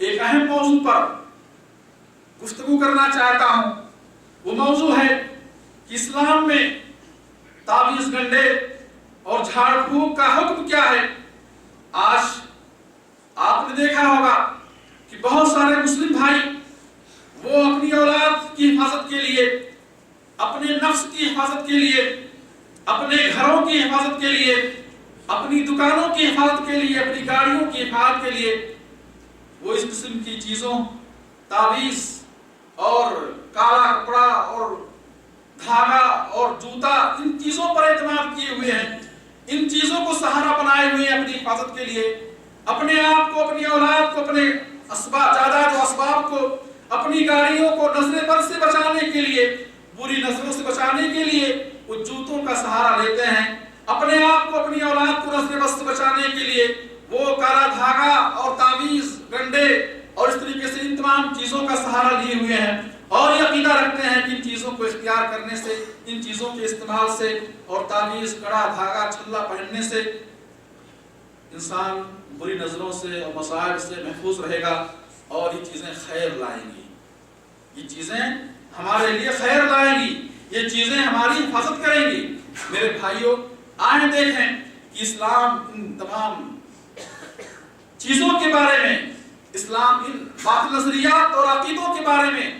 ایک اہم موضوع پر گفتگو کرنا چاہتا ہوں. وہ موضوع ہے کہ اسلام میں تعویذ گنڈے اور جھاڑ پھونک کا حکم کیا ہے. آج آپ نے دیکھا ہوگا کہ بہت سارے مسلم بھائی وہ اپنی اولاد کی حفاظت کے لیے، اپنے نفس کی حفاظت کے لیے، اپنے گھروں کی حفاظت کے لیے، اپنی دکانوں کی حفاظت کے لیے، اپنی گاڑیوں کی حفاظت کے لیے وہ اس قسم کی چیزوں، تعویذ اور کالا کپڑا اور دھاگا اور جوتا، ان چیزوں پر اعتماد کیے ہوئے ہیں. ان چیزوں کو سہارا بنائے ہوئے ہیں اپنی حفاظت کے لیے، اپنے آپ کو، اپنی اولاد کو، اپنے جائیداد و اسباب کو، اپنی گاڑیوں کو نظر بد سے بچانے کے لیے، بری نظروں سے بچانے کے لیے وہ جوتوں کا سہارا لیتے ہیں. اپنے آپ کو، اپنی اولاد کو نظر بد سے بچانے کے لیے وہ کالا دھاگا اور تعویذ گنڈے اور اس طریقے سے ان تمام چیزوں کا سہارا لیے ہوئے ہیں، اور یہ عقیدہ رکھتے ہیں کہ ان چیزوں کو اختیار کرنے سے، ان چیزوں کے استعمال سے اور تعویذ، کڑا، دھاگا، چھلا پہننے سے انسان بری نظروں سے اور مصائب سے محفوظ رہے گا اور یہ چیزیں خیر لائیں گی. یہ چیزیں ہمارے لیے خیر لائیں گی، یہ چیزیں ہماری حفاظت کریں گی. میرے بھائیوں، آئیں دیکھیں کہ اسلام ان تمام چیزوں کے بارے میں، اسلام ان باطل نظریات اور عقیدوں کے بارے میں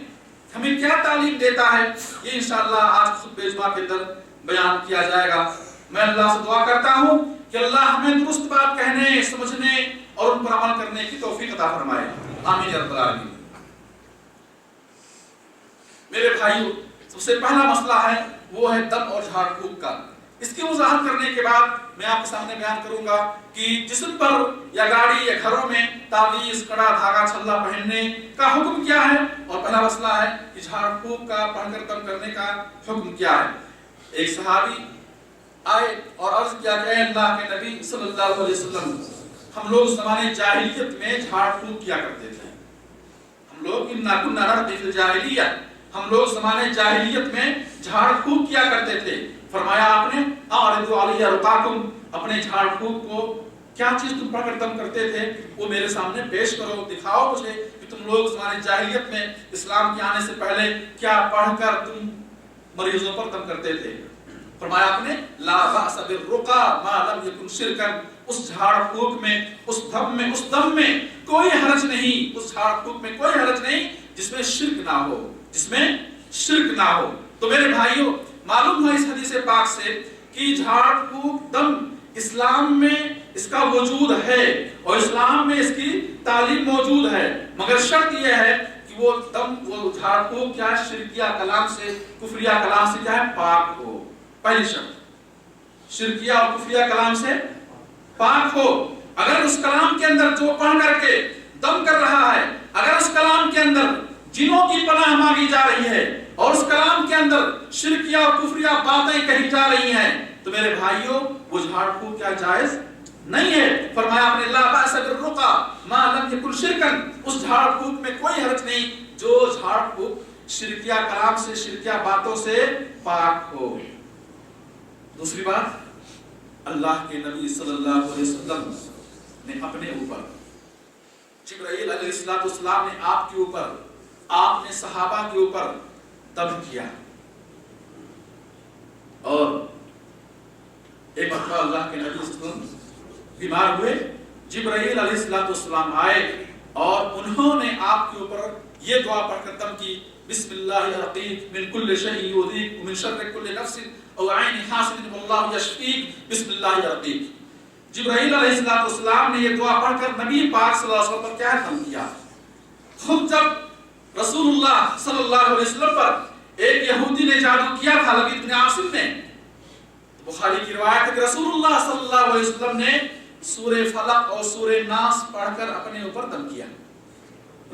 ہمیں کیا تعلیم دیتا ہے. یہ انشاءاللہ آج خطبہ جمعہ کے اندر بیان کیا جائے گا. میں اللہ سے دعا کرتا ہوں کہ اللہ ہمیں درست بات کہنے، سمجھنے اور ان پر عمل کرنے کی توفیق عطا فرمائے. آمین یا رب العالمین. میرے بھائیو، سب سے پہلا مسئلہ ہے وہ ہے دم اور جھاڑ پھونک کا. اس کی وضاحت کرنے کے بعد میں آپ کے سامنے بیان کروں گا کہ جسم پر یا گاڑی یا گھروں میں تعویذ، کڑا، دھاگا، چھلا پہننے کا حکم کیا ہے، اور پہلا مسئلہ ہے کہ جھاڑ پھونک کا پڑھ کر دم کرنے کا حکم کیا ہے. ایک صحابی آئے اور عرض کیا کہ اے اللہ کے نبی صلی اللہ علیہ وسلم، ہم لوگ زمانے جاہلیت میں جھاڑ پھونک کیا کرتے تھے. ہم لوگ اِنَّا كُنَّا نَرْقِي فِي الْجَاهِلِيَّةِ، ہم لوگ زمانے جاہلیت میں جھاڑ پھونک کیا کرتے تھے. فرمایا آپ نے اعرضوا علی رقاکم، اپنے جھاڑ پھونک کو، کیا چیز تم پڑھ کر دم کرتے تھے وہ میرے سامنے پیش کرو، دکھاؤ مجھے کہ تم لوگ زمانے جاہلیت میں اسلام کے آنے سے پہلے کیا پڑھ کر تم مریضوں پر دم کرتے تھے. فرمایا آپ نے لا بأس بالرقا ما لم یکن شرکا، اس جھاڑ پھونک میں، اس دم میں کوئی حرج نہیں، اس جھاڑ پھونک میں کوئی حرج نہیں جس میں شرک نہ ہو، جس میں شرک نہ ہو. تو میرے بھائیوں، معلوم ہے اس حدیث پاک سے کہ جھاڑ پھونک دم اسلام میں اس کا وجود ہے اور اسلام میں اس کی تعلیم موجود ہے، مگر شرط یہ ہے کہ وہ دم، وہ جھاڑ پھونک کیا شرکیہ کلام سے، کفریہ کلام سے کیا ہے، پاک ہو. پہلی شرط شرکیہ اور کفریہ کلام سے پاک ہو. اگر اس کلام کے اندر جو پڑھ کر کے دم کر رہا ہے، اگر اس کلام کے اندر جنوں کی پناہ مانگی جا رہی ہے اور اس کلام کے اندر شرکیہ اور کفریہ باتیں کہی جا رہی ہیں، تو میرے بھائیوں وہ جھاڑ پھونک کیا جائز نہیں ہے. فرمایا آپ نے لا بأس بالرقا ما لم یکن شرکا، اس جھاڑ پھونک میں کوئی حرج نہیں جو جھاڑ پھونک شرکیہ کلام سے، شرکیہ باتوں سے پاک ہو. دوسری بات، اللہ کے نبی صلی اللہ علیہ وسلم نے اپنے اوپر، جبرائیل علیہ السلام نے آپ کے اوپر، آپ نے صحابہ کے اوپر دم کیا. اور ایک مرتبہ اللہ کے نبی صلی اللہ علیہ وسلم بیمار ہوئے، جبرائیل علیہ السلام آئے اور انہوں نے آپ کے اوپر یہ دعا پڑھ کر دم کی، بسم اللہ الرقیق من کل شیء یؤذیک ومن شر کل نفس او عین حاسد واللہ یشفیک، بسم اللہ الرقیق. جبرائیل علیہ السلام نے یہ دعا پڑھ کر نبی پاک صلی اللہ علیہ وسلم پر کیا دم کیا. خود جب رسول اللہ صلی اللہ علیہ وسلم پر ایک یہودی نے جادو کیا تھا، لبید بن عاصم نے، بخاری کی روایت ہے کہ رسول اللہ صلی اللہ علیہ وسلم نے سورہ فلق اور سورہ ناس پڑھ کر اپنے اوپر دم کیا.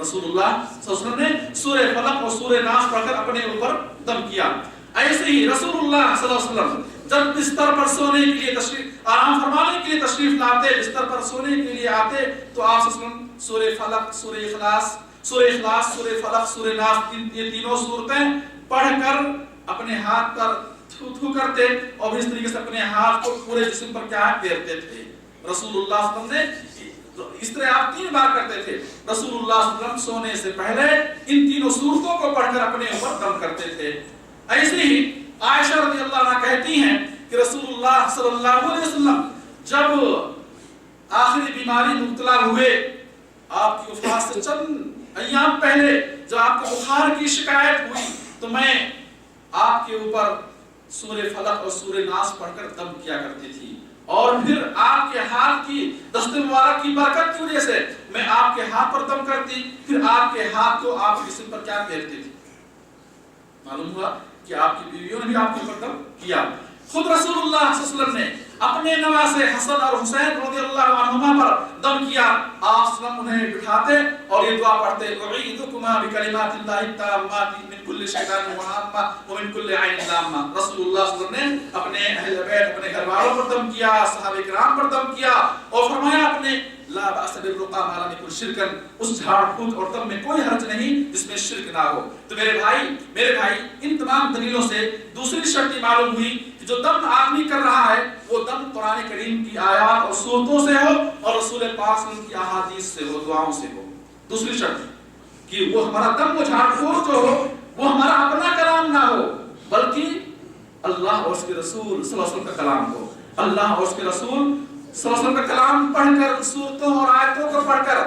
رسول اللہ صلی اللہ علیہ وسلم نے سورہ فلق اور سورہ ناس پڑھ کر اپنے اوپر دم کیا. ایسے ہی رسول اللہ صلی اللہ علیہ وسلم جب بستر پر سونے کے لیے تشریف، آرام فرمانے کے لیے تشریف لاتے، بستر پر سونے کے لیے آتے، تو آپ صلی اللہ علیہ وسلم سورہ فلق، سورہ اخلاص، سورہ فلق، سورہ ناس، یہ تینوں صورتیں پڑھ کر اپنے ہاتھ پر تھو کرتے اور اس طریقے سے اپنے ہاتھ کو پورے جسم پر کیا پھیرتے تھے. رسول اللہ صلی اللہ علیہ وسلم نے اس طرح آپ 3 بار کرتے تھے۔ رسول اللہ صلی اللہ علیہ وسلم سونے سے پہلے ان تینوں صورتوں کو پڑھ کر اپنے اوپر دم کرتے تھے۔ ایسے ہی عائشہ رضی اللہ عنہ کہتی ہیں کہ رسول اللہ صلی اللہ علیہ وسلم جب آخری بیماری مبتلا ہوئے، آپ کی وفات سے چند ایام پہلے جب آپ کو بخار کی شکایت ہوئی تو میں آپ کے اوپر سورہ فلق اور سورہ ناس پڑھ کر دم کیا کرتی تھی، اور پھر آپ کے ہاتھ کی دست مبارک کی برکت کی وجہ سے میں آپ کے ہاتھ پر دم کرتی، پھر آپ کے ہاتھ کو آپ کے جسم پر کیا پھیرتی تھی۔ معلوم ہوا کہ آپ کی بیویوں نے بھی آپ کے اوپر دم کیا۔ خود رسول اللہ صلی اللہ علیہ وسلم نے اپنے نواسے حسن اور حسین رضی اللہ عنہما پر دم کیا۔ آپ صلی اللہ علیہ وسلم انہیں بٹھاتے اور یہ دعا پڑھتے، اعیذکما بکلمات اللہ التامات من کل شیطان وہامہ ومن کل عین لامہ۔ رسول اللہ صلی اللہ علیہ وسلم نے اپنے اہل بیت، اپنے گھر والوں پر دم کیا، صحابہ کرام پر دم کیا، اور فرمایا اپنے لا بأس بالرقى ما لم يكن شركا، اس جھاڑ پھونک اور دم میں کوئی حرج نہیں جس میں شرک نہ ہو۔ تو میرے بھائی ان تمام دلیلوں سے دوسری شرط معلوم ہوئی کہ جو دم آدمی کر رہا ہے وہ دم قرآن کریم کی آیات اور سورتوں سے ہو اور رسول پاک صلی اللہ علیہ وسلم کی احادیث سے ہو، دعاؤں سے ہو۔ دوسری شرط کہ وہ ہمارا دم و جھاڑ پھونک جو ہو وہ ہمارا اپنا کلام نہ ہو، بلکہ اللہ اور اس کے رسول صلی اللہ علیہ وسلم کا کلام ہو۔ اللہ اور اس کے رسول صلی اللہ علیہ وسلم کا کلام پڑھ کر، صورتوں اور آیتوں کو پڑھ کر،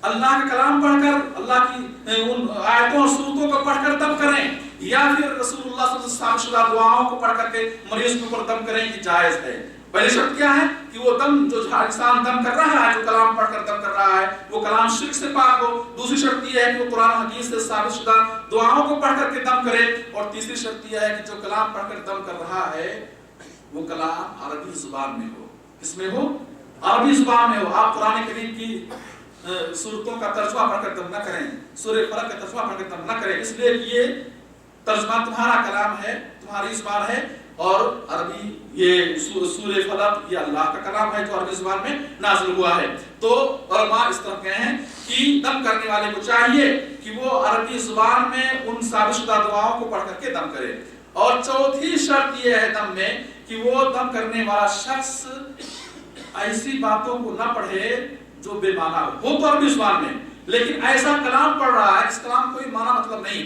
اللہ کا کلام پڑھ کر، اللہ کی ان آیتوں اور صورتوں کو پڑھ کر دم کریں، یا پھر رسول اللہ صلی اللہ علیہ وسلم شدہ دعاؤں کو پڑھ کر کے مریض کے اوپر دم کریں، یہ جائز ہے۔ پہلی شرط کیا ہے کہ وہ دم جو انسان دم کر رہا ہے، جو کلام پڑھ کر دم کر رہا ہے، وہ کلام شرک سے پاک ہو۔ دوسری شرط یہ ہے کہ وہ قرآن و حدیث سے ثابت شدہ دعاؤں کو پڑھ کر کے دم کرے، اور تیسری شرط یہ ہے کہ جو کلام پڑھ کر دم کر رہا ہے وہ کلام عربی زبان میں ہو۔ کس میں ہو؟ عربی زبان میں ہو۔ آپ قرآن کریم کی سورتوں کا ترجمہ پڑھ کر دم نہ کریں، سورہ فلق کا ترجمہ پڑھ کر دم نہ کریں، اس لیے کہ یہ ترجمہ تمہارا کلام ہے، تمہاری زبان ہے، اور عربی یہ سورہ فلق یہ اللہ کا کلام ہے جو عربی زبان میں نازل ہوا ہے۔ تو علماء اس طرح کہے ہیں کہ دم کرنے والے کو چاہیے کہ وہ عربی زبان میں ان ثابت شدہ دعاؤں کو پڑھ کر کے دم کرے۔ اور چوتھی شرط یہ ہے دم میں کہ وہ دم کرنے والا شخص ایسی باتوں کو نہ پڑھے جو بے معنی ہو تو عربی زبان میں، لیکن ایسا کلام پڑھ رہا ہے اس کلام کوئی معنی مطلب نہیں۔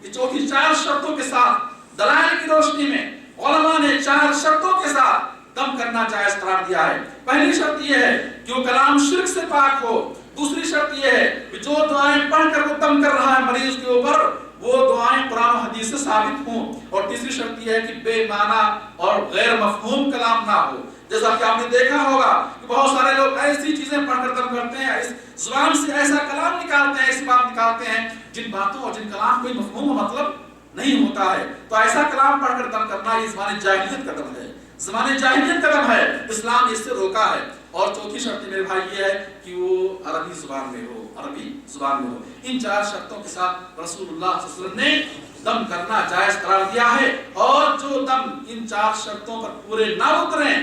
یہ چوتھی 4 شرطوں کے ساتھ دلائل کی روشنی میں علماء نے 4 شرطوں کے ساتھ دم کرنا جائز قرار دیا ہے۔ پہلی شرط یہ ہے کہ وہ کلام شرک سے پاک ہو۔ دوسری شرط یہ ہے کہ جو دعائیں پڑھ کر وہ دم کر رہا ہے مریض کے اوپر وہ دعائیں قرآن و حدیث سے ثابت ہوں، اور تیسری شرط یہ ہے کہ بے معنی اور غیر مفہوم کلام نہ ہو۔ جیسا کہ آپ نے دیکھا ہوگا کہ بہت سارے لوگ ایسی چیزیں پڑھ کر دم کرتے ہیں، اس زبان سے ایسا کلام نکالتے ہیں، ایسی بات نکالتے ہیں جن باتوں اور جن کلام کوئی مفہوم و مطلب نہیں ہوتا ہے۔ تو ایسا کلام پڑھ کر دم کرنا یہ زمانے جاہلیت کا دم ہے، زمانے جاہلیت کا دم ہے، اسلام اس سے روکا ہے۔ اور چوتھی شرط میرے بھائی یہ ہے کہ وہ عربی زبان میں ہو، عربی زبان میں ہو۔ ان 4 شرطوں کے ساتھ رسول اللہ صلی اللہ علیہ وسلم نے دم کرنا جائز قرار دیا ہے، اور جو دم ان 4 شرطوں پر پورے نہ اتریں،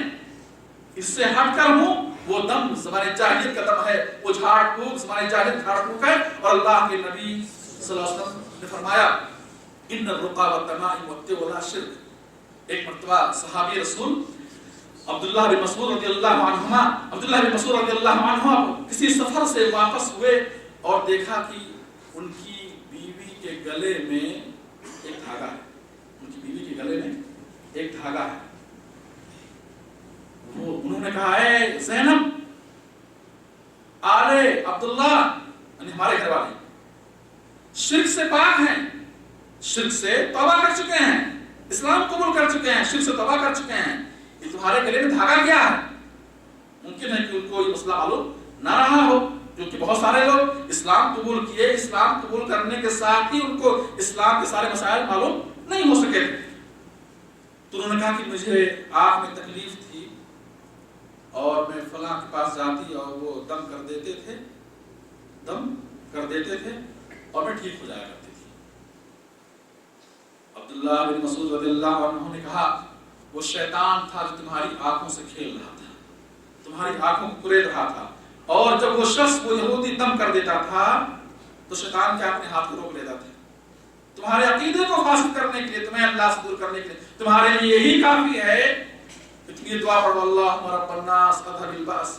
اس سے ہٹ کر ہوں، وہ دم زمانے جاہلیت کا دم ہے، وہ جھاڑ پھونک زمانے جاہلیت جھاڑ پھونک ہے۔ اور اللہ کے نبی صلی اللہ علیہ وسلم نے فرمایا ان الرقى والتمائم والطب لا شرک۔ ایک مرتبہ صحابی رسول عبداللہ بن مسعود رضی اللہ عنہ کسی سفر سے واپس ہوئے اور دیکھا کہ ان کی بیوی کے گلے میں ایک دھاگا ہے، ان کی بیوی کے گلے میں ایک دھاگا ہے۔ وہ انہوں نے کہا اے زینب، آلے عبداللہ، یعنی ہمارے گھر والے شرک سے پاک ہیں، شرک سے توبہ کر چکے ہیں، اسلام قبول کر چکے ہیں، شرک سے توبہ کر چکے ہیں، یہ تمہارے گلے میں دھاگا کیا ہے؟ ممکن ہے کہ ان کو یہ مسئلہ معلوم نہ رہا ہو، کیونکہ بہت سارے لوگ اسلام قبول کیے، اسلام قبول کرنے کے ساتھ ہی ان کو اسلام کے سارے مسائل معلوم نہیں ہو سکے۔ تو انہوں نے کہا کہ مجھے آنکھ میں تکلیف تھی اور میں فلاں کے پاس جاتی اور وہ دم کر دیتے تھے اور میں ٹھیک ہو جایا کرتی تھی۔ عبداللہ بن مسعود رضی اللہ عنہ نے کہا وہ شیطان تھا جو تمہاری آنکھوں سے کھیل رہا تھا، تمہاری آنکھوں کو کرید رہا تھا، اور جب وہ شخص وہ یہودی دم کر دیتا تھا تو شیطان کیا اپنے ہاتھ کو روک لیتا تھا، تمہارے عقیدے کو فاسد کرنے کے لیے، تمہیں اللہ سے دور کرنے کے لیے، تمہارے لیے یہی کافی ہے کہ تم یہ دعا پڑھو اللہم رب الناس اذھب الباس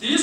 30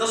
10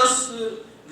10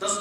10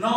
9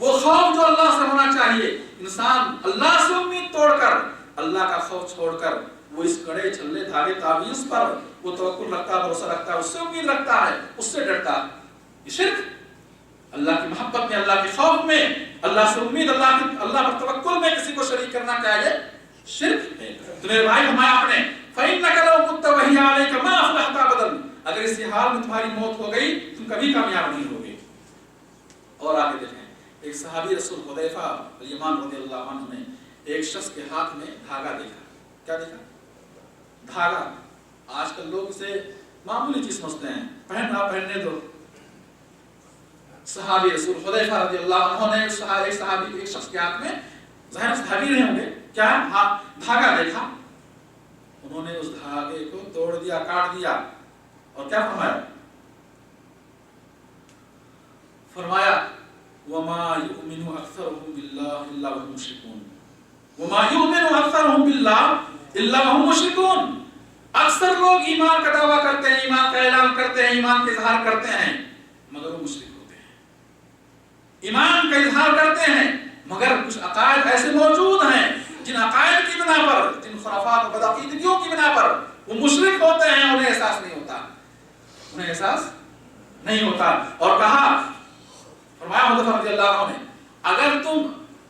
وہ خوف جو اللہ سے ہونا چاہیے، انسان اللہ سے امید توڑ کر، اللہ کا خوف چھوڑ کر وہ اس کڑے چھلے دھاگے تعویذ پر وہ توکل رکھتا ہے، بھروسہ رکھتا ہے، اس سے امید رکھتا ہے، اس سے ڈرتا ہے، یہ شرک اللہ کی محبت میں، اللہ کے خوف میں، اللہ سے امید، اللہ پر توکل میں کسی کو شریک کرنا چاہیے شرک ہے۔ تو میرے بھائی ہمارا آپ نے فَإِنَّكَ لَوْ كُنْتَ وَهِيَ عَلَيْكَ مَا أَفْلَحْتَ أَبَدًا، اگر اسی حال میں تمہاری موت ہو گئی تم کبھی کامیاب نہیں ہوگے۔ اور آگے دیکھیں، ایک صحابی رسول حذیفہ الیمان رضی اللہ عنہ نے ایک شخص کے ہاتھ میں دھاگا دیکھا۔ کیا دیکھا؟ دھاگا۔ آج کل لوگ اسے معمولی چیز سمجھتے ہیں، پہننا پہننے دو۔ صحابی رسول حذیفہ رضی اللہ عنہ نے ایک صحابی ایک شخص کے ہاتھ میں، ظاہر صحابی رہے ہوں گے، کیا دھاگا دیکھا، انہوں نے اس دھاگے کو توڑ دیا، کاٹ دیا، اور کیا فرمایا وَمَا يُؤْمِنُ أَكْثَرُهُمْ بِاللَّهِ إِلَّا وَهُمْ مُشْرِكُونَ، وَمَا يُؤْمِنُ أَكْثَرُهُمْ بِاللَّهِ إِلَّا وَهُمْ مُشْرِكُونَ۔ اکثر لوگ ایمان کا دعویٰ کرتے ہیں، ایمان کا اعلان کرتے ہیں، ایمان کا اظہار کرتے ہیں، مگر وہ مشرک ہوتے ہیں۔ ایمان کا اظہار کرتے ہیں مگر کچھ عقائد ایسے موجود ہیں جن عقائد کی بنا پر، جن خرافات و بدعقیدگیوں کی بنا پر وہ مشرک ہوتے ہیں، انہیں احساس نہیں ہوتا، انہیں احساس نہیں ہوتا۔ اور کہا، فرمایا حضرت رضی اللہ عنہ نے،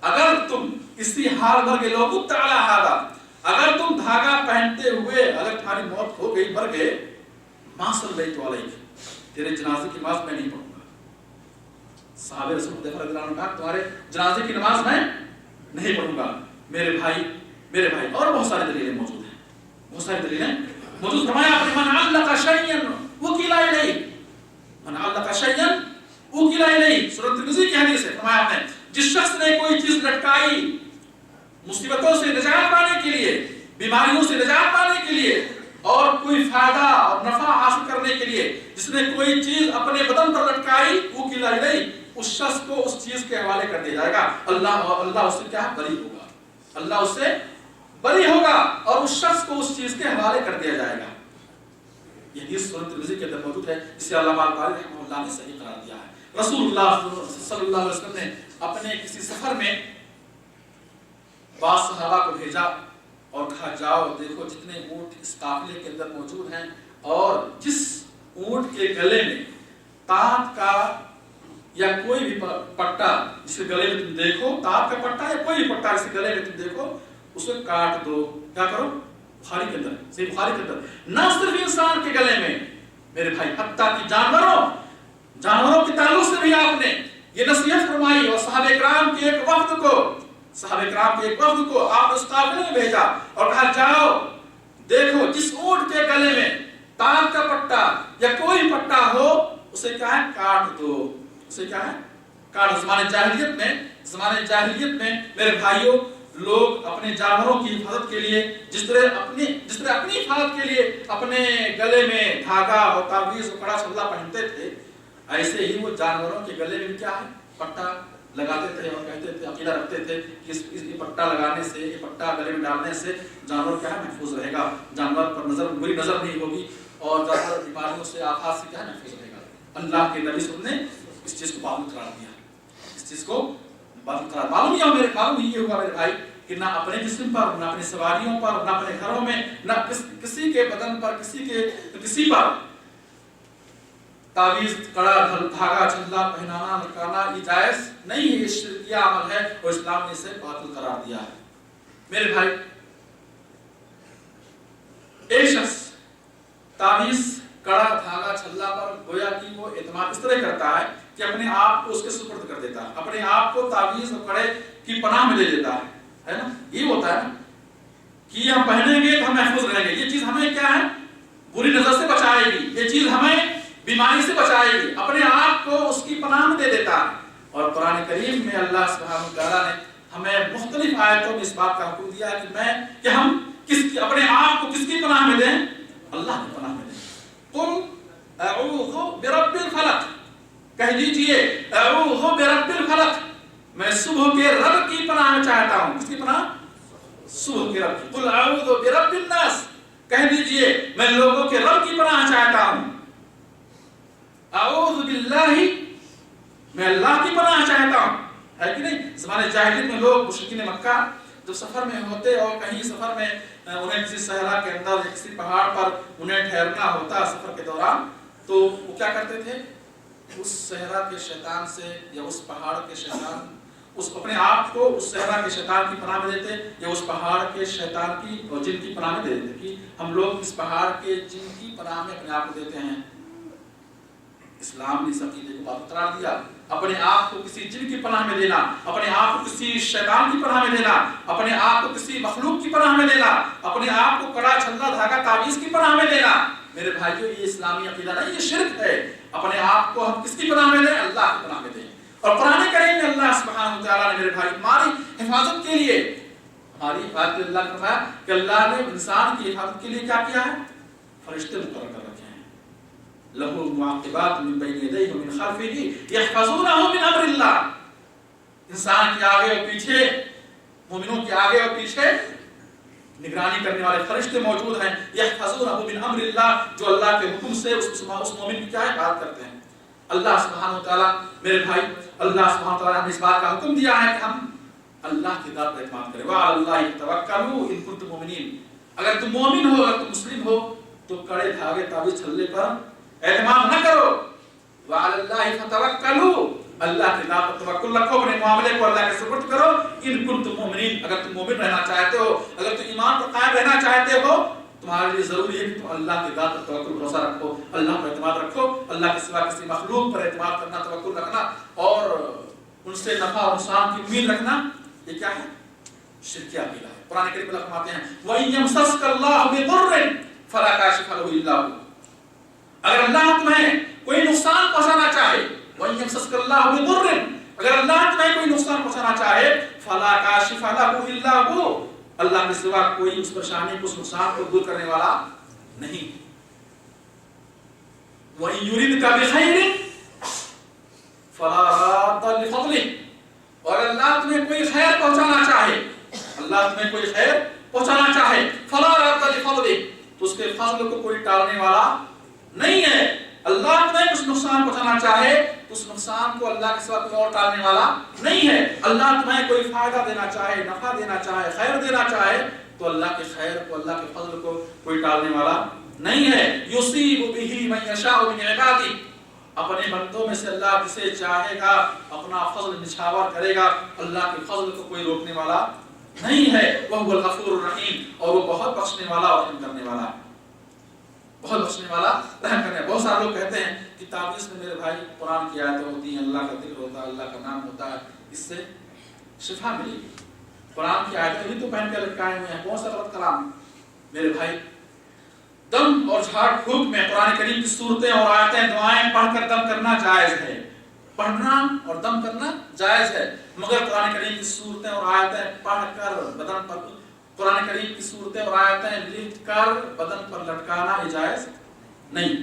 اگر تم اسی حال بھر کے لوگ تعالی ہذا، اگر تم دھاگا پہنتے ہوئے اگر تمہاری موت ہو گئی، مر گئے، ما صلیت علیک، تیرے جنازے کی نماز میں نہیں پڑھوں گا۔ صحابہ رسول حذیفہ رضی اللہ عنہ کہا تمہارے جنازے کی نماز میں نہیں پڑھوں گا۔ میرے بھائی اور بہت ساری دلیلیں موجود ہیں، بہت ساری دلیلیں موجود۔ فرمایا آپ نے من علق شیئا وکل الیہ، من علق شیئا وکل الیہ، سورۃ ترمذی کی حدیث ہے۔ فرمایا آپ نے جس شخص نے کوئی چیز لٹکائی مصیبتوں سے نجات پانے کے لیے، بیماریوں سے نجات پانے کے لیے، اور کوئی فائدہ اور نفع حاصل کرنے کے لیے جس نے کوئی چیز اپنے بدن پر لٹکائی، وکل الیہ، اس شخص کو اس چیز کے حوالے کر دیا جائے گا، اللہ اس سے کیا بری ہوگا، اللہ اس سے بری ہوگا اور اس شخص کو اس چیز کے حوالے کر دیا جائے گا۔ یہ حدیث سورۃ ترمذی کے اندر موجود ہے، اسے علامہ البانی رحمہ اللہ نے صحیح قرار دیا ہے۔ رسول اللہ صلی اللہ علیہ وسلم نے اپنے کسی سفر میں بعض صحابہ کو بھیجا اور کہا جاؤ دیکھو جتنے اونٹ اس قافلے کے اندر موجود ہیں، اور جس اونٹ کے گلے میں تانت کا یا کوئی بھی پٹا جس کے گلے میں تم دیکھو، تانت کا پٹا یا کوئی بھی پٹا جس کے گلے میں تم دیکھو، اسے کاٹ دو۔ کیا کرو؟ بخاری کے اندر، صحیح بخاری کے اندر، نہ صرف انسان کے گلے میں میرے بھائی، حتیٰ کہ جانوروں کے تعلق سے بھی آپ نے یہ نصیحت فرمائی، اور صحابہ کرام کے ایک وفد کو آپ نے اس قافلے میں بھیجا اور کہا جاؤ دیکھو جس اونٹ کے گلے میں تانت کا پٹا یا کوئی پٹا ہو اسے کیا ہے کاٹ دو، اسے کیا ہے کاٹ دو۔ زمانے جاہلیت میں میرے بھائیوں لوگ اپنے جانوروں کی حفاظت کے لیے جس طرح اپنی حفاظت کے لیے اپنے گلے میں دھاگا اور تعویذ اور کڑا چھلا پہنتے تھے، ایسے ہی وہ جانوروں کے گلے میں کیا ہے پٹا لگاتے تھے اور کہتے تھے، عقیدہ رکھتے تھے کہ اس پٹا لگانے سے، یہ پٹا گلے میں ڈالنے سے جانور کیا ہے محفوظ رہے گا، جانور پر بری نظر نہیں ہوگی، اور جانور بیماریوں سے آفات سے کیا ہے محفوظ رہے گا۔ اللہ کے نبی صلی اللہ علیہ وسلم نے اس چیز کو باطل قرار دیا، اس چیز کو باطل قرار۔ معلوم یہ ہوگا میرے بھائی کہ نہ اپنے جسم پر، نہ اپنی سواریوں پر، نہ اپنے گھروں میں، نہ کسی کے بدن پر، کسی پر تعویذ، کڑا، دھاگا، چھلا پہنانا، لٹکانا یہ جائز نہیں ہے، یہ شرکیہ عمل ہے اور اسلام نے اسے باطل قرار دیا ہے۔ میرے بھائی ایک شخص تعویذ، کڑا، دھاگا، چھلا پر گویا کہ وہ اعتماد اس طرح کرتا ہے کہ اپنے آپ کو اس کے سپرد کر دیتا ہے، اپنے آپ کو تعویذ اور کڑے کی پناہ میں دے دیتا ہے نا، یہ ہوتا ہے نا کہ ہم پہنیں گے تو ہم محفوظ رہیں گے، یہ چیز ہمیں کیا ہے بری نظر سے بچائے گی، یہ چیز ہمیں بیماری سے بچائے گی، اپنے آپ کو اس کی پناہ میں دے دیتا ہے۔ اور قرآن کریم میں اللہ سبحانہ وتعالیٰ نے ہمیں مختلف آیتوں میں اس بات کا حکم دیا کہ ہم اپنے آپ کو کس کی پناہ میں دیں؟ اللہ کی پناہ میں دیں۔ قل اعوذ برب الفلق، کہہ دیجئے اعوذ برب الفلق، میں صبح کے رب کی پناہ میں چاہتا ہوں۔ کس کی پناہ؟ صبح کے رب کی۔ قل اعوذ برب الناس، کہہ دیجئے میں لوگوں کے رب کی پناہ چاہتا ہوں۔ اعوذ باللہ، میں اللہ کی پناہ چاہتا ہوں، ہے کہ نہیں؟ زمانے جاہلیت میں لوگ مشرکین مکہ جب سفر میں ہوتے اور کہیں سفر میں انہیں کسی صحرا کے اندر یا کسی پہاڑ پر انہیں ٹھہرنا ہوتا سفر کے دوران، تو وہ کیا کرتے تھے؟ اس صحرا کے شیطان سے یا اس پہاڑ کے شیطان، اس اپنے آپ کو اس صحرا کے شیطان کی پناہ میں دیتے یا اس پہاڑ کے شیطان کی اور جن کی پناہ میں دے دیتے کہ ہم لوگ اس پہاڑ کے جن کی پناہ میں اپنے آپ کو دیتے ہیں۔ اسلام نے اس عقیدے کو بات قرار دیا، اپنے آپ کو کسی جن کی پناہ میں دینا، اپنے آپ کو کسی شیطان کی پناہ میں دینا، اپنے آپ کو کسی مخلوق کی پناہ میں دینا، اپنے آپ کو کڑا چھندا دھاگا تعویذ کی پناہ میں دینا، میرے بھائیو یہ اسلامی عقیدہ نہیں، یہ شرک ہے۔ اپنے آپ کو ہم کس کی پناہ میں دیں؟ اللہ کی پناہ میں دیں۔ اور قرآن کریم میں اللہ سبحانہ وتعالیٰ نے میرے بھائی ہماری حفاظت کے لیے، ہماری حفاظت کے اللہ نے فرمایا کہ اللہ نے انسان کی حفاظت کے لیے کیا کیا ہے؟ فرشتے مقرر کر رکھے ہیں۔ لہو معقبات من بین یدیہ ومن خلفہ یحفظونہ من امر اللہ۔ انسان کے آگے اور پیچھے، مومنوں کے آگے اور پیچھے نگرانی کرنے والے فرشتے موجود ہیں، یحفظونہ من امر اللہ، جو اللہ کے حکم سے اس مومن کی کیا ہے؟ بات کرتے ہیں۔ اللہ سبحانہ وتعالیٰ میرے بھائی، اللہ سبحانہ وتعالیٰ نے ہمیں اس بات کا حکم دیا ہے کہ ہم اللہ کی ذات پر اعتماد کریں۔ وَعَلَى اللَّهِ تَوَكَّلُوا إِن كُنتُم مُؤْمِنِينَ۔ اگر تم مومن ہو، اگر تم مسلم ہو تو کڑے دھاگے تعویذ چھلے پر اعتماد نہ کرو۔ وَعَلَى اللَّهِ فَتَوَكَّلُوا، اللہ کی ذات پر توکل رکھو، اپنے معاملے کو اللہ کے سپرد کرو۔ إِن كُنتُم مُؤْمِنِينَ، اگر تم مومن رہنا چاہتے ہو، اگر تم ایمان پر قائم رہنا چاہتے ہو، تمہارے لیے ضروری ہے کہ تم اللہ کی ذات پر توکل بھروسہ رکھو، اللہ پر اعتماد رکھو۔ اللہ کے سوا کسی مخلوق پر اعتماد کرنا، توکل رکھنا اور ان سے نفع اور نقصان کی امید رکھنا، یہ کیا ہے؟ شرکی عقیدہ ہے۔ قرآن کریم میں فرماتے ہیں وَإِن يَمْسَسْكَ اللَّهُ بِضُرٍّ فَلَا كَاشِفَ لَهُ إِلَّا هُوَ۔ اگر اللہ تمہیں کوئی نقصان پہنچانا چاہے، وَإِن يَمْسَسْكَ اللَّهُ بِضُرٍّ، اگر اللہ تمہیں کوئی نقصان پہنچانا چاہے، فَلَا كَاشِفَ لَهُ إِلَّا هُوَ، اللہ کے سوا کوئی اس پریشانی کو، اس نقصان کو دور کرنے والا نہیں۔ وَإِن يُرِدْكَ بِخَيْرٍ فَلَا رَادَّ لِفَضْلِهِ، اور اللہ تمہیں کوئی خیر پہنچانا چاہے، اللہ تمہیں کوئی خیر پہنچانا چاہے، فَلَا رَادَّ لِفَضْلِهِ، تو اس کے فضل کو کوئی ٹالنے والا نہیں ہے۔ اللہ تمہیں کچھ نقصان پہنچانا چاہے تو اس نقصان کو اللہ کے سوا کوئی اور ٹالنے والا نہیں ہے۔ اللہ تمہیں کوئی فائدہ دینا چاہے، نفع دینا چاہے، خیر دینا چاہے تو اللہ کے خیر کو، اللہ کے فضل کو کوئی ٹالنے والا نہیں ہے۔ یصیب بہ من یشاء من عبادہ، اپنے بندوں میں سے اللہ جسے چاہے گا اپنا فضل نچھاور کرے گا، اللہ کے فضل کو کوئی روکنے والا نہیں ہے۔ وَهُوَ الْغَفُورُ الرَّحِيمُ، اور وہ بہت بخشنے والا اور رحم کرنے والا ہے، بہت بخشنے والا رحم کرنے والا۔ بہت سارے لوگ کہتے ہیں کہ تعویذ میں میرے بھائی قرآن کی آیتیں ہوتی ہیں، اللہ کا ذکر ہوتا ہے، اللہ کا نام ہوتا ہے، اس سے شفا ملے گی۔ قرآن کی آیتیں ہی تو پہن کے لٹکائے ہوئے ہیں، کون سا غلط کلام؟ میرے بھائی دم اور جھاڑ پھونک میں قرآن کریم کی صورتیں اور آیتیں، دعائیں پڑھ کر دم کرنا جائز ہے، پڑھنا اور دم کرنا جائز ہے، مگر قرآن کریم کی صورتیں اور آیتیں پڑھ کر بدن پر، قرآن کریم کی صورتیں اور آیتیں لکھ کر بدن پر لٹکانا جائز نہیں۔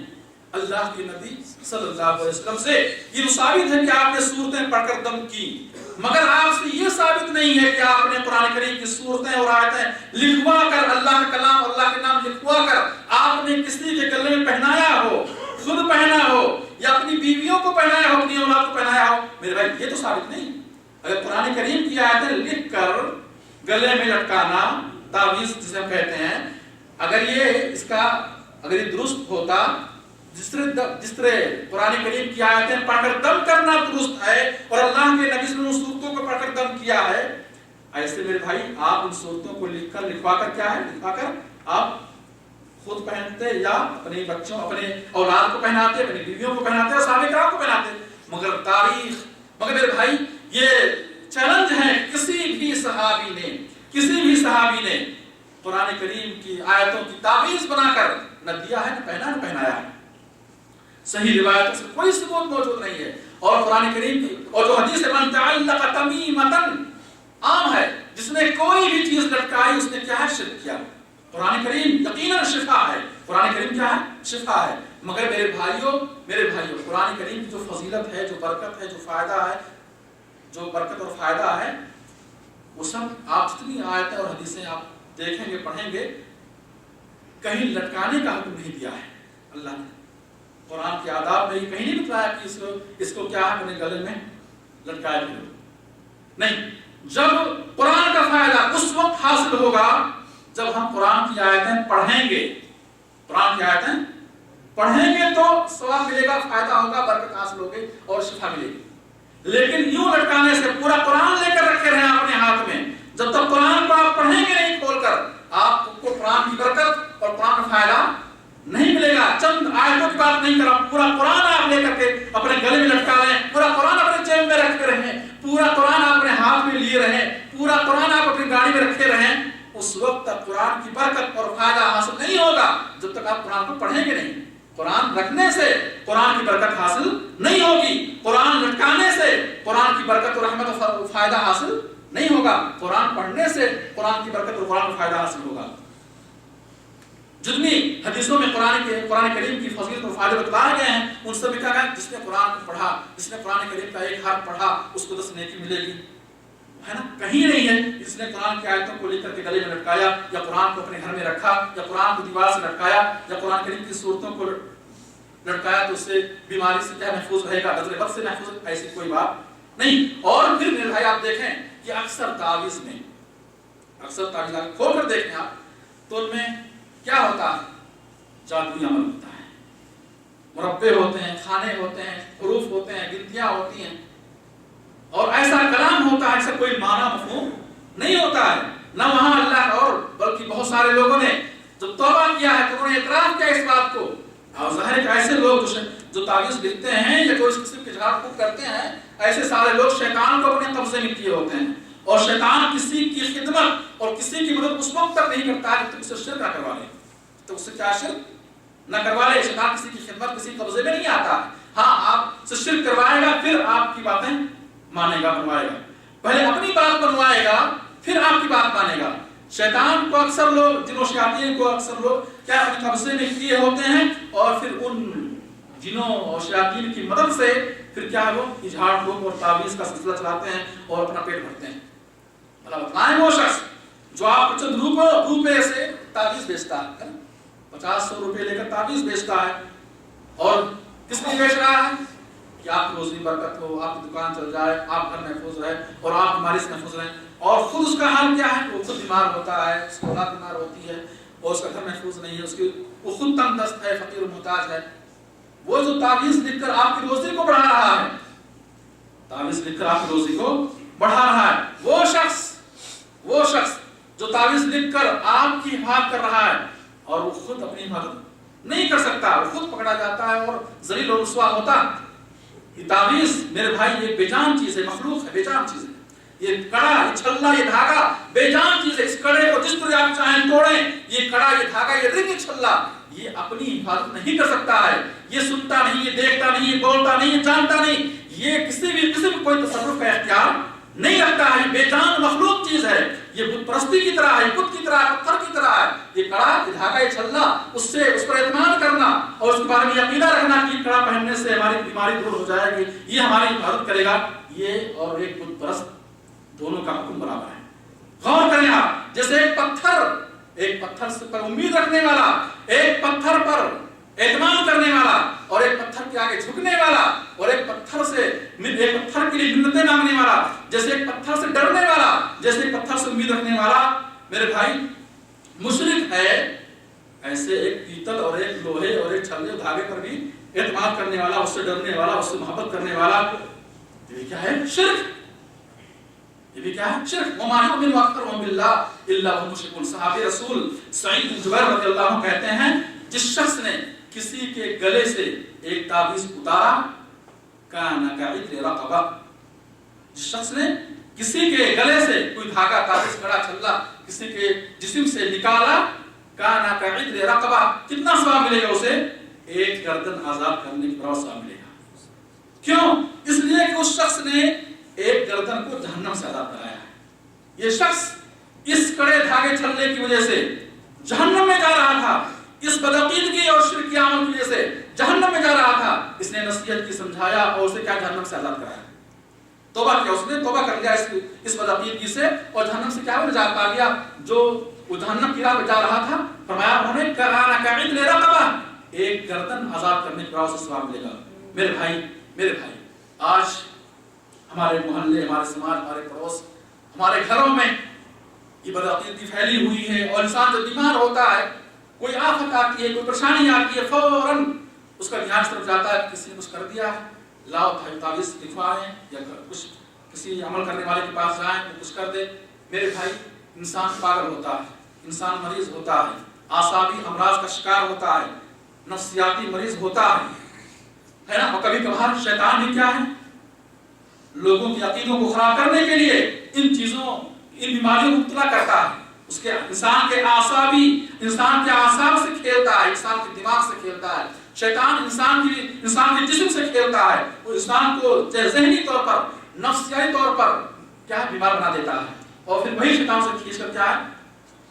اللہ کے نبی صلی اللہ علیہ وسلم سے یہ ثابت ہے کہ آپ نے صورتیں پڑھ کر دم کی، مگر آپ سے یہ ثابت نہیں ہے کہ آپ نے قرآن کریم کی صورتیں اور آیتیں لکھوا کر، اللہ کا کلام، اللہ کے نام لکھوا کر آپ نے کسی کے گلے میں پہنایا ہو، خود پہنا ہو یا اپنی بیویوں کو پہنایا ہو، اپنی اولاد کو پہنایا ہو۔ میرے بھائی یہ تو ثابت نہیں۔ اگر قرآن کریم کی آیتیں لکھ کر گلے میں لٹکانا، تعویذ جسے ہم کہتے ہیں، اگر یہ درست ہوتا، جس طرح قرآن کریم کی آیتیں پڑھ کر دم کرنا درست ہے اور اللہ کے نبی صلی اللہ علیہ وسلم نے صورتوں کو پڑھ کر دم کیا ہے، ایسے میرے بھائی آپ ان صورتوں کو لکھوا کر کیا ہے، لکھوا کر آپ خود پہنتے یا اپنے بچوں، اپنے اولاد کو پہناتے، اپنی بیویوں کو پہناتے اور صحابہ کرام کو پہناتے۔ مگر میرے بھائی یہ چیلنج ہے، کسی بھی صحابی نے قرآن کریم کی آیتوں کی تعویذ بنا کر نہ دیا ہے، نہ پہنایا ہے۔ صحیح روایت سے کوئی ثبوت موجود نہیں ہے۔ اور قرآن کریم کی اور جو حدیث ہے من تعلق تمیمۃ عام ہے، جس نے کوئی بھی چیز لٹکائی اس نے کیا ہے، شرک کیا۔ قرآن کریم یقیناً شفا ہے، قرآن کریم کیا ہے، شفا ہے۔ مگر میرے بھائیوں قرآن کریم کی جو فضیلت ہے، جو برکت ہے، جو فائدہ ہے، جو برکت اور فائدہ ہے، وہ سب آپ جتنی آیتیں اور حدیثیں آپ دیکھیں گے، پڑھیں گے، کہیں لٹکانے کا حکم نہیں دیا ہے اللہ نے۔ قرآن کے آداب میں یہ کہیں نہیں بتایا کہ اس کو کیا ہے اپنے گلے میں لٹکائے ہوئے۔ نہیں، جب قرآن کا فائدہ اس وقت حاصل ہوگا جب ہم قرآن کی آیتیں پڑھیں گے. قرآن کی آیتیں پڑھیں گے تو ثواب ملے گا، فائدہ ہوگا، برکت حاصل ہوگی اور شفا ملے گی. لیکن یوں لٹکانے سے پورا قرآن لے کر رکھے رہیں اپنے ہاتھ میں، جب تک قرآن کو آپ پڑھیں گے نہیں کھول کر، آپ کو قرآن کی برکت اور قرآن کا فائدہ نہیں ملے گا. چند آیتوں کی بات نہیں کر رہا، پورا قرآن آپ لے کر کے اپنے گلے میں لٹکا رہے ہیں، پورا قرآن اپنے جیب میں رکھے رہیں، پورا قرآن آپ اپنے ہاتھ میں لیے رہیں، پورا قرآن آپ اپنی گاڑی میں رکھے رہیں. اس وقت تک قرآن کی برکت اور فائدہ حاصل نہیں ہوگا جب تک آپ قرآن کو پڑھیں گے نہیں. قرآن رکھنے سے قرآن کی برکت حاصل نہیں ہوگی، قرآن لٹکانے سے قرآن کی برکت اور رحمت اور فائدہ حاصل نہیں ہوگا. قرآن پڑھنے سے قرآن کی برکت اور قرآن کا فائدہ حاصل ہوگا. جتنی حدیثوں میں قرآن کریم کی فضیلت اور فائدے بتلائے گئے ہیں، ان سے بھی کہا گیا جس نے قرآن کو پڑھا، جس نے قرآن کریم کا ایک حرف پڑھا، اس کو 10 نیکی ملے گی. ہے نا؟ کہیں نہیں ہے جس نے قرآن کی آیتوں کو لے کر کے گلے میں لٹکایا، یا قرآن کو اپنے گھر میں رکھا، یا قرآن کو دیوار سے لٹکایا، یا قرآن کریم کی صورتوں کو لٹکایا تو اس سے بیماری سے کیا محفوظ رہے گا، نظر بد سے محفوظ، ایسی کوئی بات نہیں. اور پھر میرے بھائی آپ دیکھیں کہ اکثر تعویذ کھول کر دیکھیں آپ تو ان میں کیا ہوتا ہے؟ جادوئی عمل ہوتا ہے، مربع ہوتے ہیں، کھانے ہوتے ہیں، حروف ہوتے ہیں، گنتیاں ہوتی ہیں، اور ایسا کلام ہوتا ہے ایسا کوئی معنی مفہوم نہیں ہوتا ہے. نہ وہاں اللہ اور بلکہ بہت سارے لوگوں نے جو توبہ کیا ہے تو انہوں نے اعتراف کیا اس بات کو. اور ظاہر ہے کہ ایسے لوگ جو تعویذ لکھتے ہیں یا کوئی اس قسم کے جھاڑ پھونک کرتے ہیں، ایسے سارے لوگ شیطان کو اپنے قبضے میں کیے ہوتے ہیں. اور شیطان کسی کی خدمت اور کسی کی مدد اس وقت تک نہیں کرتا ہے جب تک اسے شرک نہ کروا لے. تو اس سے کیا شرک نہ کروا لے. شیطان کسی کی خدمت کسی قبضے میں نہیں آتا. ہاں آپ سے شرک کروائے گا، پھر آپ کی باتیں مانے گا، بنوائے گا. پہلے اپنی بات بنوائے گا، پھر آپ کی بات مانے گا. شیطان کو اکثر لوگ، جنوں شیاطین کو اکثر لوگ کیا اپنے قبضے میں کیے ہوتے ہیں، اور پھر ان جنوں اور شیاطین کی مدد سے پھر کیا وہ جھاڑ پھونک اور تعویذ کا سلسلہ چلاتے ہیں اور اپنا پیٹ بھرتے ہیں. بتائیں وہ شخص جو آپ کو چند روپے سے تعویذ بیچتا ہے، 50-100 روپے لے کر تعویذ بیچتا ہے، اور کس کو بیچ رہا ہے کہ آپ کی روزی برکت ہو، آپ کی دکان چل جائے، آپ گھر محفوظ رہے اور آپ بیماری سے محفوظ رہیں. اور خود اس کا حال کیا ہے؟ وہ خود بیمار ہوتا ہے، اس کی اولاد بیمار ہوتی ہے اور اس کا گھر محفوظ نہیں ہے، وہ خود تنگ دست ہے، فقیر و محتاج ہے. وہ جو تعویذ لکھ کر آپ کی روزی کو بڑھا رہا ہے، تعویذ لکھ کر آپ کی روزی کو بڑھا رہا ہے، وہ شخص جو تعویذ لکھ کر آپ کی حفاظت کر رہا ہے اور وہ خود اپنی حفاظت نہیں کر سکتا، وہ خود پکڑا جاتا ہے اور ذلیل و رسوا ہوتا. یہ تعویذ میرے بھائی یہ بے جان چیز ہے، مخلوق ہے، بے جان چیز ہے. یہ کڑا، یہ چھلا، یہ دھاگا بے جان چیز ہے. اس کڑے کو جس طرح آپ چاہیں توڑیں، یہ کڑا، یہ دھاگا، یہ رنگ، یہ چھلا، یہ اپنی حفاظت نہیں کر سکتا ہے. یہ سنتا نہیں، یہ دیکھتا نہیں، یہ بولتا نہیں، یہ جانتا نہیں، یہ کسی بھی قسم کا کوئی تصرف کا اختیار نہیں رکھتا ہے. یہ بے جان مخلوق چیز ہے، یہ بت پرستی کی طرح ہے، بت کی طرح ہے، پتھر کی طرح ہے. یہ کڑا، یہ دھاگا، یہ چھلا، اس پر اعتماد کرنا اور اس کے بارے میں عقیدہ رکھنا کہ کڑا پہننے سے ہماری بیماری دور ہو جائے گی، یہ ہماری حفاظت کرے گا، یہ اور ایک بت پرست دونوں کا حکم برابر ہے. غور کریں آپ، جیسے ایک پتھر پر امید رکھنے والا، ایک پتھر پر اعتماد کرنے والا، اور ایک پتھر کے آگے جھکنے والا، اور ایک پتھر کے لیے منتیں مانگنے والا، جیسے ایک پتھر سے ڈرنے والا، جیسے ایک پتھر سے امید رکھنے والا میرے بھائی مشرک ہے، ایسے ایک پیتل اور ایک لوہے اور ایک چھلے دھاگے پر بھی اعتماد کرنے والا، اس سے ڈرنے والا، اس سے محبت کرنے والا، یہ کیا ہے؟ شرک. یہ بھی کیا ہے؟ شرک. وَمَا يُؤْمِنُ أَكْثَرُهُم بِاللَّهِ إِلَّا وَهُمْ مُشْرِكُونَ. صحابی رسول سعید بن جبیر رضی اللہ عنہ کہتے ہیں جس شخص نے کسی کے گلے سے ایک تعویذ اتارا کان کعدل رقبہ، جس شخص نے کسی کے گلے سے کوئی دھاگا، تعویذ، کڑا، چھلا کسی کے جسم سے نکالا، کان کعدل رقبہ، کتنا ثواب ملے گا اسے؟ ایک گردن آزاد کرنے کے برابر ثواب ملے گا. کیوں؟ اس لیے کہ اس شخص نے ایک گردن کو جہنم سے آزاد کرایا ہے. یہ شخص اس کڑے دھاگے چھلنے کی وجہ سے جہنم میں جا رہا تھا، اس بدعقیدگی اور شرکی عمل کی وجہ سے جہنم میں جا رہا تھا. اس نے نصیحت کی، سمجھایا اور اسے کیا جہنم سے آزاد کرایا. توبہ کیا، اس نے توبہ کر لیا اس بدعقیدگی سے اور جہنم سے کیا نجات پا گیا. جو وہ جہنم کی راہ پہ جا رہا تھا، فرمایا انہوں نے کان کعدل رقبہ، ایک گردن آزاد کرنے کے بعد اسے ثواب ملے گا. میرے بھائی آج ہمارے محلے، ہمارے سماج، ہمارے پڑوس، ہمارے گھروں میں یہ بدعقیدگی پھیلی ہوئی ہے. اور انسان جب بیمار ہوتا ہے، کوئی آفت آتی ہے، کوئی پریشانی آتی ہے، فوراً اس کا دھیان اس طرف جاتا ہے کہ کسی نے کچھ کر دیا ہے، لاؤ بھائی تعویذ لکھوائیں یا کچھ کسی عمل کرنے والے کے پاس جائیں وہ کچھ کر دے. میرے بھائی، انسان پاگل ہوتا ہے، انسان مریض ہوتا ہے، اعصابی امراض کا شکار ہوتا ہے، نفسیاتی مریض ہوتا ہے نا. اور کبھی کبھار شیطان بھی کیا ہے، لوگوں کے عقیدوں کو خراب کرنے کے لیے ان چیزوں، ان بیماریوں کو مبتلا کرتا ہے. اس کے انسان کے اعصاب سے کھیلتا ہے، انسان کے دماغ سے کھیلتا ہے. شیطان انسان کے جسم سے کھیلتا ہے. وہ انسان کو ذہنی طور پر، نفسیاتی طور پر کیا ہے، بیمار بنا دیتا ہے. اور پھر وہی شیطان سے کھینچ کر کیا ہے،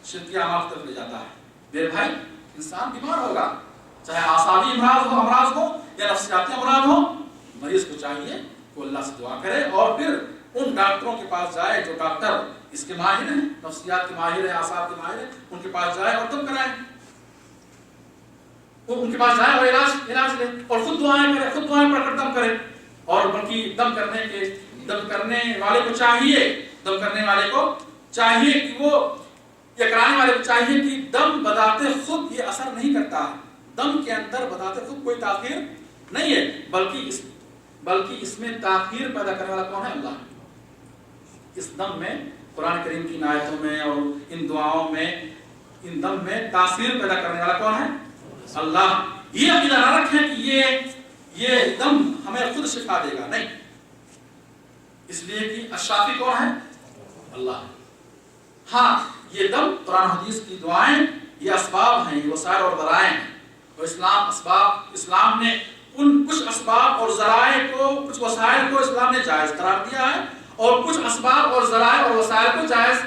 شرکی اعمال کی طرف لے جاتا ہے. میرے بھائی، انسان بیمار ہوگا، چاہے اعصابی امراض ہو یا نفسیاتی امراض ہو. مریض کو چاہیے وہ اللہ سے دعا کرے اور پھر ان ڈاکٹروں کے پاس جائے جو ڈاکٹر اس کے ماہر ہیں، نفسیات کے ماہر ہیں، اعصاب کے ماہر ہیں، ان کے پاس جائے اور دم کرائے. وہ ان کے پاس جائے اور علاج لے اور خود دعائیں کرے، خود دعائیں پڑھ کر دم کرے. اور بلکہ دم کرنے والے کو چاہیے کہ وہ، یا کرانے والے کو چاہیے کہ دم بذات خود یہ اثر نہیں کرتا ہے. دم کے اندر بذات خود کوئی تاثیر نہیں ہے، بلکہ اس میں تاثیر پیدا کرنے والا کون ہے؟ اللہ. اس دم میں، قرآن کریم کی آیتوں میں اور ان دعاؤں میں، ان دم میں تاثیر پیدا کرنے والا کون ہے؟ اللہ. یہ عقیدہ نہ رکھیں کہ یہ دم ہمیں خود شفا دے گا، نہیں. اس لیے کہ الشافی کون ہے؟ اللہ. ہاں، یہ دم، قرآن حدیث کی دعائیں، یہ اسباب ہیں، یہ وسائل اور ذرائع ہیں. اور اسلام نے ان کچھ اسباب اور ذرائع کو، کچھ وسائل کو اسلام نے جائز قرار دیا ہے اور کچھ اسباب اور ذرائع اور وسائل کو جائز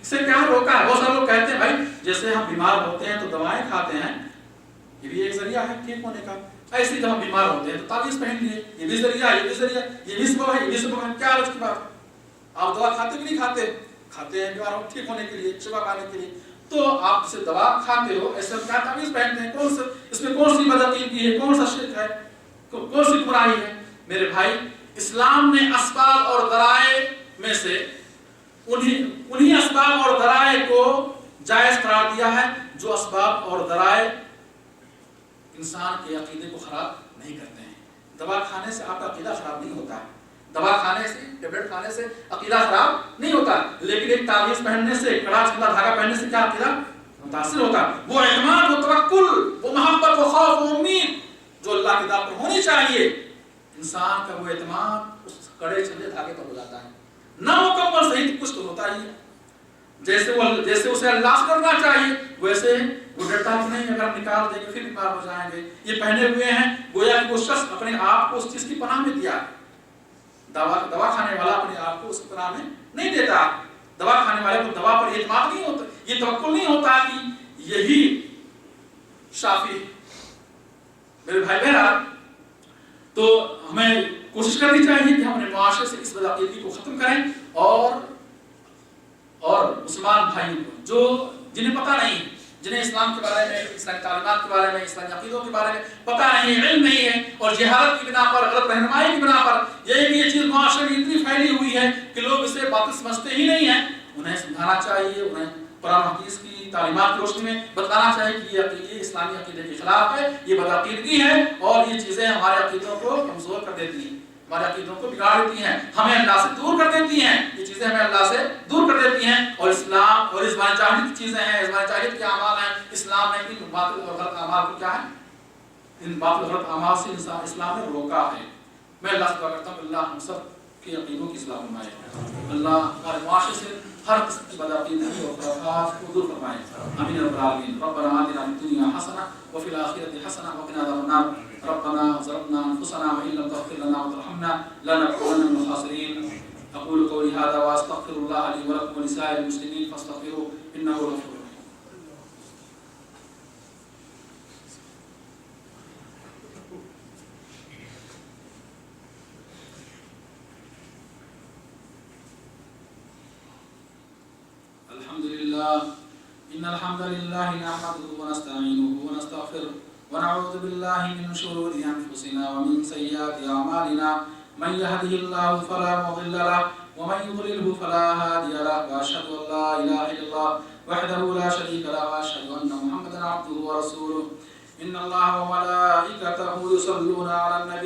سے کیا روکا ہے. بہت سارے لوگ کہتے ہیں بھائی جیسے ہم بیمار ہوتے ہیں تو دوائیں کھاتے ہیں، یہ بھی ایک ذریعہ ہے ٹھیک ہونے کا. ایسے جب ہم بیمار ہوتے ہیں تو تعویذ پہن لیے، یہ بھی ذریعہ، یہ بھی ذریعہ، یہ بھی سبب ہے، یہ بھی سبب ہے. کیا عرض کی بات ہے؟ آپ دوا کھاتے بھی نہیں کھاتے ہیں بیمار ٹھیک ہونے کے لیے، شفا پانے کے لیے. تو آپ سے دوا کھاتے ہو، ایسے کیا تعویذ پہنتے ہیں؟ اس میں کون سی بدعقیدگی ہے، کون سا شرک ہے، کون سی گمراہی ہے؟ میرے بھائی، اسلام نے اسباب اور ذرائع میں سے انہی اسباب اور ذرائع کو جائز قرار دیا ہے جو اسباب اور ذرائع انسان کے عقیدے کو خراب نہیں کرتے ہیں. دوا کھانے سے آپ کا عقیدہ خراب نہیں ہوتا ہے، دوا کھانے سے، ٹیبلٹ کھانے سے عقیدہ خراب نہیں ہوتا. لیکن ایک تعویذ پہننے سے، کڑا چلا دھاگا پہننے سے کیا عقیدہ متاثر ہوتا ہے. وہ اعتماد، وہ توکل، وہ محبت، وہ خوف، وہ امید جو اللہ کی ذات پر ہونی چاہیے، انسان کا وہ اعتماد اس کڑے چلے دھاگے پر ہو جاتا ہے. نامکمل صحیح کچھ تو ہوتا ہی ہے. جیسے اسے اللہ سے ڈرنا چاہیے، ویسے وہ ڈرتا ہی نہیں. اگر ہم نکال دیں گے پھر بیمار ہو جائیں گے. یہ پہنے ہوئے ہیں گویا کہ وہ شخص اپنے آپ کو اس چیز کی پناہ میں دیا. دوا کھانے والا اپنے آپ کو اس کی پناہ میں نہیں دیتا. دوا کھانے والے کو دوا پر اعتماد نہیں ہوتا، یہ توکل نہیں ہوتا کہ یہی شافی. میرے بھائی بہرحال، تو ہمیں کوشش کرنی چاہیے کہ ہم اپنے معاشرے سے اس بدعقیدگی کو ختم کریں اور مسلمان بھائی جو جنہیں پتہ نہیں، جنہیں اسلام کے بارے میں، اسلامی تعلیمات کے بارے میں، اسلامی عقیدوں کے بارے میں پتہ نہیں، علم نہیں ہے، اور جہالت کی بنا پر، غلط رہنمائی کی بنا پر یہ چیز معاشرے میں اتنی پھیلی ہوئی ہے کہ لوگ اسے باطل سمجھتے ہی نہیں ہیں. انہیں سمجھانا چاہیے، انہیں قرآن حدیث کی تعلیمات کی روشنی میں بتانا چاہیے کہ یہ اسلامی عقیدے کے خلاف ہے، یہ بدعقیدگی ہے اور یہ چیزیں ہمارے عقیدوں کو کمزور کر دیتی ہیں، ہمارے عقیدوں کو بگاڑ دیتی ہیں، ہمیں اللہ سے دور کر دیتی ہیں. یہ چیزیں ہمیں اللہ سے دور کر دیتی ہیں. اور اسلام اور ازمان جاہلیت کی چیزیں ہیں، ازمان جاہلیت کے اعمال ہیں. اسلام نے ان باطل اور غلط اعمال کو کیا ہے، ان باطل اور غلط اعمال سے اسلام نے روکا ہے. میں اللہ سے دعا کرتا ہوں کہ اللہ ہم سب کے عقیدوں کی اصلاح فرمائے. اللہ ہمارے معاشرے سے ہر قسم کی بدعقیدگی اور خرافات کو دور فرمائے. آمین رب العالمین. ربنا آتنا فی الدنیا حسنہ وفی الآخرۃ حسنہ وقنا عذاب النار. ربنا ظلمنا انفسنا وان لم تغفر لنا وترحمنا لنكونن من الخاسرین. اقول قولی هذا واستغفر الله لي ولكم ولسائر المسلمین فاستغفروه انه هو الغفور الرحیم. إن الحمد لله نحمده ونستعينه ونستغفره ونعوذ بالله من شرور أنفسنا ومن سيئات أعمالنا من يهده الله فلا مضل له ومن يضلله فلا هادي له وأشهد أن لا إله إلا الله وحده لا شريك له وأشهد أن محمدا عبده ورسوله إن الله وملائكته يصلون على النبي